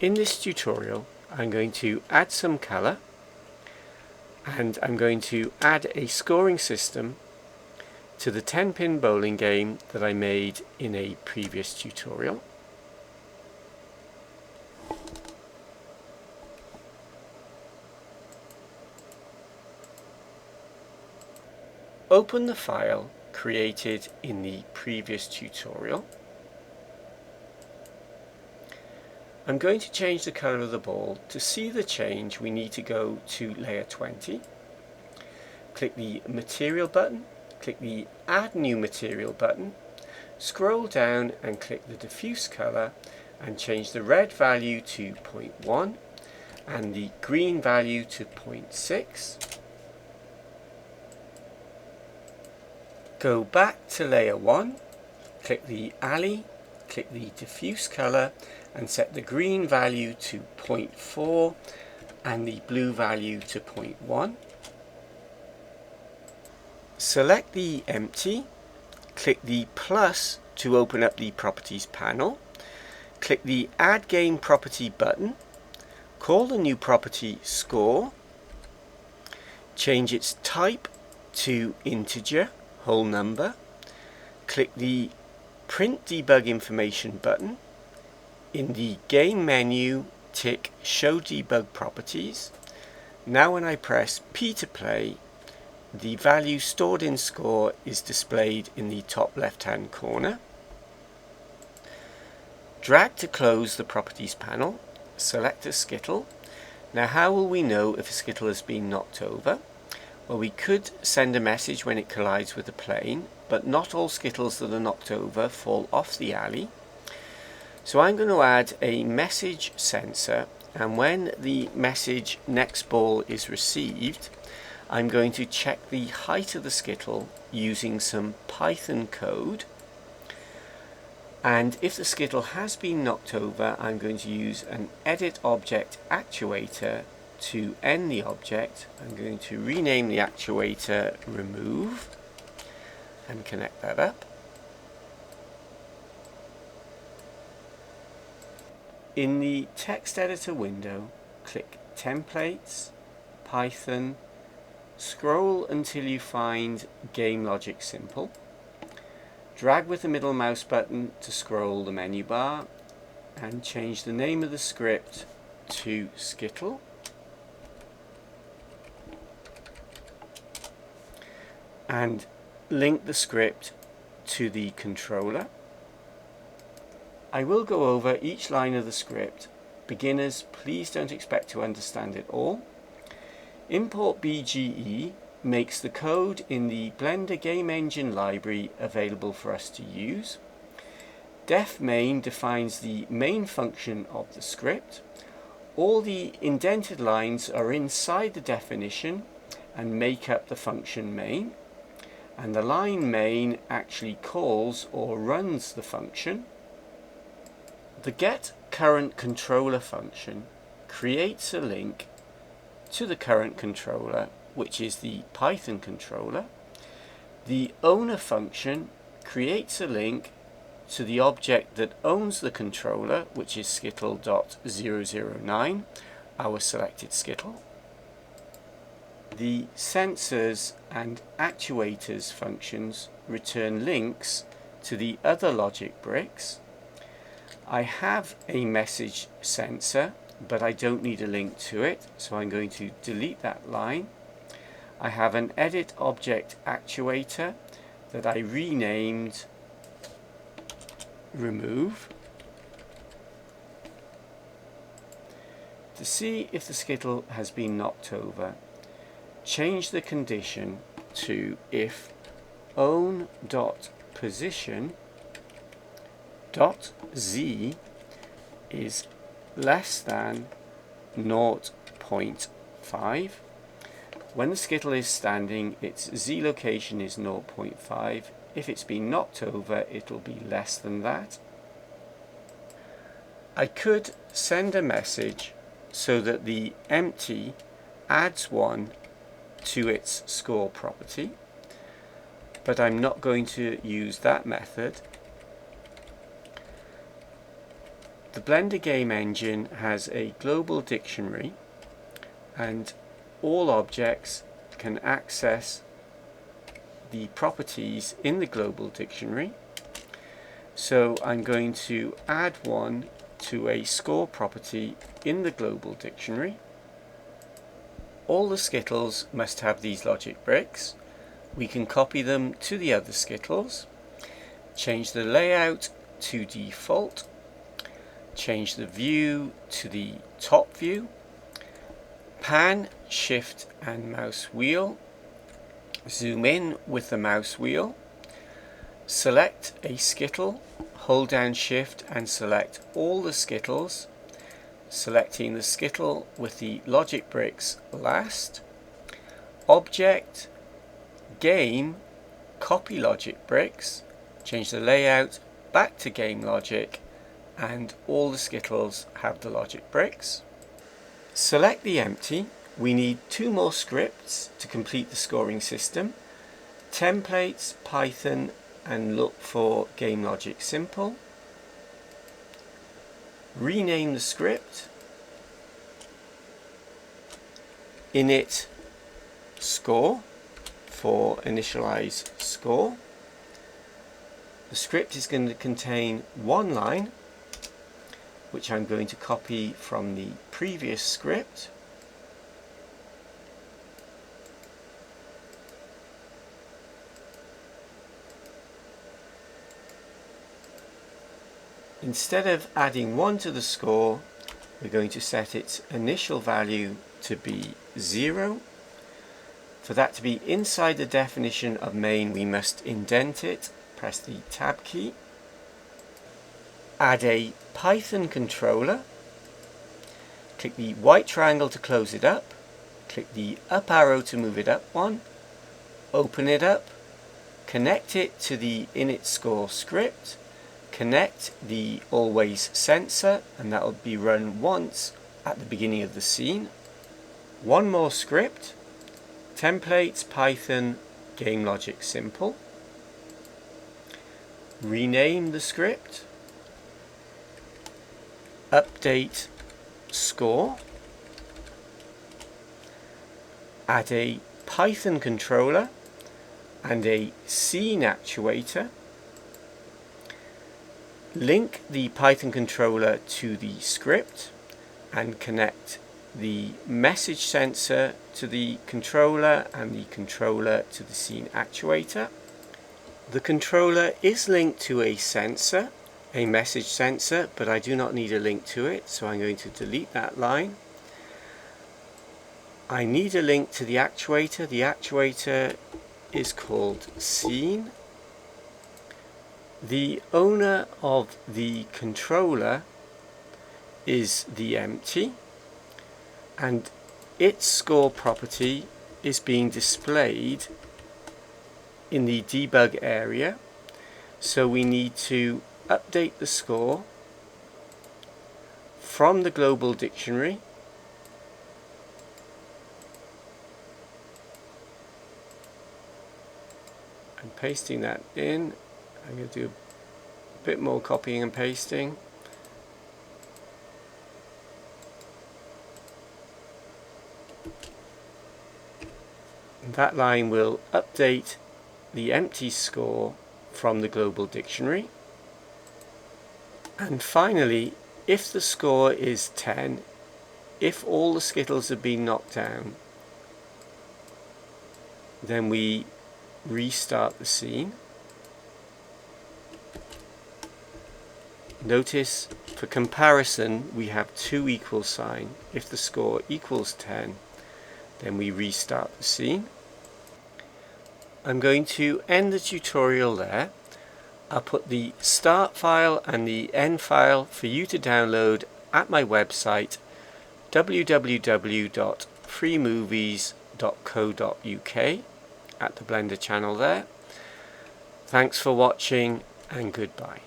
In this tutorial I'm going to add some colour and I'm going to add a scoring system to the 10-pin bowling game that I made in a previous tutorial. Open the file created in the previous tutorial. I'm going to change the colour of the ball. To see the change, we need to go to layer 20, click the material button, click the add new material button, scroll down and click the diffuse colour and change the red value to 0.1 and the green value to 0.6. Go back to layer 1, click the alley, click the diffuse colour and set the green value to 0.4 and the blue value to 0.1. Select the empty, click the plus to open up the properties panel, click the add game property button, call the new property score, change its type to integer, whole number, click the print debug information button. In the game menu, tick show debug properties. Now when I press P to play, the value stored in score is displayed in the top left hand corner. Drag to close the properties panel, select a skittle. Now how will we know if a skittle has been knocked over? Well, we could send a message when it collides with the plane, but not all skittles that are knocked over fall off the alley. So I'm going to add a message sensor, and when the message next ball is received, I'm going to check the height of the skittle using some Python code. And if the skittle has been knocked over, I'm going to use an edit object actuator to end the object. I'm going to rename the actuator remove and connect that up. In the text editor window, click Templates, Python, scroll until you find Game Logic Simple. Drag with the middle mouse button to scroll the menu bar and change the name of the script to Skittle. And link the script to the controller. I will go over each line of the script. Beginners, please don't expect to understand it all. Import BGE makes the code in the Blender Game Engine library available for us to use. Def main defines the main function of the script. All the indented lines are inside the definition and make up the function main. And the line main actually calls or runs the function. The getCurrentController function creates a link to the current controller, which is the Python controller. The owner function creates a link to the object that owns the controller, which is skittle.009, our selected skittle. The sensors and actuators functions return links to the other logic bricks. I have a message sensor, but I don't need a link to it, so I'm going to delete that line. I have an edit object actuator that I renamed remove. To see if the skittle has been knocked over, change the condition to if own.position.z is less than 0.5. When the skittle is standing, its z location is 0.5. If it's been knocked over, it'll be less than that. I could send a message so that the empty adds 1 to its score property, but I'm not going to use that method. The Blender game engine has a global dictionary, and all objects can access the properties in the global dictionary. So I'm going to add one to a score property in the global dictionary. All the Skittles must have these logic bricks. We can copy them to the other Skittles, change the layout to default, change the view to the top view, pan, shift and mouse wheel, zoom in with the mouse wheel, select a Skittle, hold down shift and select all the Skittles, selecting the Skittle with the logic bricks last, object, game, copy logic bricks, change the layout back to game logic, and all the Skittles have the logic bricks. Select the empty. We need 2 more scripts to complete the scoring system. Templates, Python, and look for game logic simple. Rename the script. Init score for initialize score. The script is going to contain 1 line, which I'm going to copy from the previous script. Instead of adding 1 to the score, we're going to set its initial value to be 0. For that to be inside the definition of main, we must indent it. Press the Tab key. Add a Python controller. Click the white triangle to close it up. Click the up arrow to move it up one. Open it up. Connect it to the init score script. Connect the always sensor, and that will be run once at the beginning of the scene. 1 more script. Templates, Python, game logic simple. Rename the script. Update score. Add a Python controller and a scene actuator. Link the Python controller to the script and connect the message sensor to the controller and the controller to the scene actuator. The controller is linked to a sensor, a message sensor, but I do not need a link to it, so I'm going to delete that line. I need a link to the actuator. The actuator is called scene. The owner of the controller is the empty, and its score property is being displayed in the debug area. So we need to update the score from the global dictionary and pasting that in. I'm going to do a bit more copying and pasting. And that line will update the empty score from the global dictionary. And finally, if the score is 10, if all the Skittles have been knocked down, then we restart the scene. Notice, for comparison, we have 2 equal sign. If the score equals 10, then we restart the scene. I'm going to end the tutorial there. I'll put the start file and the end file for you to download at my website www.freemovies.co.uk at the Blender channel there. Thanks for watching and goodbye.